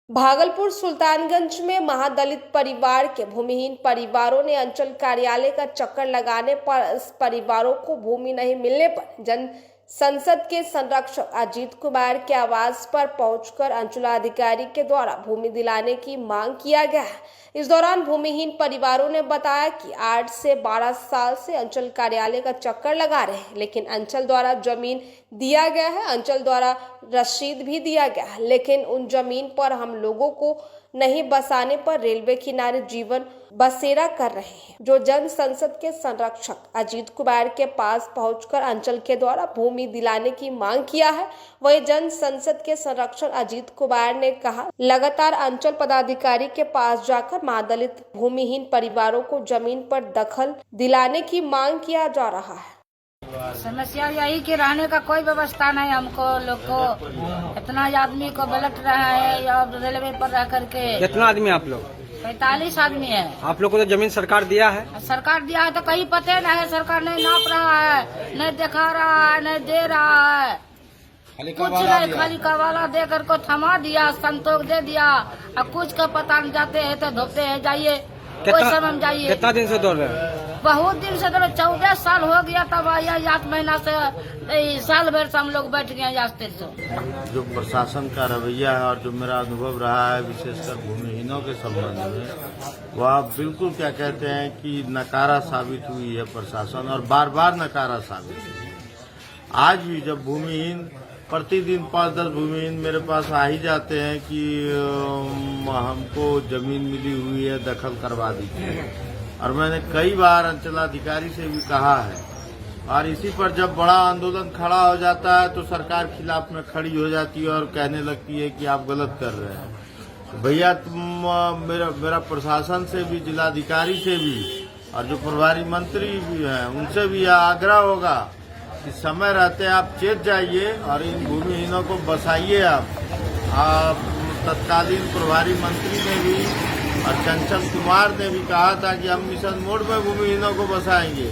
भागलपुर सुल्तानगंज में महादलित परिवार के भूमिहीन परिवारों ने अंचल कार्यालय का चक्कर लगाने पर इस परिवारों को भूमि नहीं मिलने पर जन संसद के संरक्षक अजीत कुमार के आवास पर पहुंचकर अंचलाधिकारी के द्वारा भूमि दिलाने की मांग किया गया है। इस दौरान भूमिहीन परिवारों ने बताया कि 8 से 12 साल से अंचल कार्यालय का चक्कर लगा रहे हैं, लेकिन अंचल द्वारा जमीन दिया गया है, अंचल द्वारा रसीद भी दिया गया है, लेकिन उन जमीन पर हम लोगों को नहीं बसाने पर रेलवे किनारे जीवन बसेरा कर रहे हैं। जो जन संसद के संरक्षक अजीत कुमार के पास पहुंचकर अंचल के द्वारा भूमि दिलाने की मांग किया है, वही जन संसद के संरक्षक अजीत कुमार ने कहा, लगातार अंचल पदाधिकारी के पास जाकर महादलित भूमिहीन परिवारों को जमीन पर दखल दिलाने की मांग किया जा रहा है। समस्या यही कि रहने का कोई व्यवस्था नहीं, हमको लोग को इतना आदमी को बलट रहा है अब रेलवे पर रह करके। कितना आदमी आप लोग? 45 आदमी है। आप लोग को तो जमीन सरकार दिया है? सरकार दिया है तो कहीं पते नहीं है, सरकार नहीं नाप रहा है, नहीं दिखा रहा है, नहीं दे रहा है, कुछ नहीं, खाली कवाला दे कर को थमा दिया, संतोष दे दिया। अब कुछ का पता नहीं, जाते है तो धोते है, जाइए कोई समझ जाइए। कितना दिन से दौड़ रहे हैं? बहुत दिन से तो 14 साल हो गया, तब आया 8 महीना से साल भर से हम लोग बैठ गए रास्ते से। जो प्रशासन का रवैया है और जो मेरा अनुभव रहा है विशेषकर भूमिहीनों के संबंध में, वह बिल्कुल क्या कहते हैं कि नकारा साबित हुई है प्रशासन, और बार बार नकारा साबित हुई है। आज भी जब भूमिहीन प्रतिदिन 5-10 भूमिहीन मेरे पास आ ही जाते हैं कि हमको जमीन मिली हुई है, दखल करवा दीजिए, और मैंने कई बार अंचलाधिकारी से भी कहा है, और इसी पर जब बड़ा आंदोलन खड़ा हो जाता है तो सरकार खिलाफ में खड़ी हो जाती है और कहने लगती है कि आप गलत कर रहे हैं। तो भैया तुम मेरा प्रशासन से भी, जिलाधिकारी से भी, और जो प्रभारी मंत्री भी हैं उनसे भी यह आग्रह होगा कि समय रहते आप चेत जाइए और इन भूमिहीनों को बसाइए। आप तत्कालीन प्रभारी मंत्री ने भी और चंचल कुमार ने भी कहा था कि हम मिशन मोड में भूमिहीनों को बसाएंगे।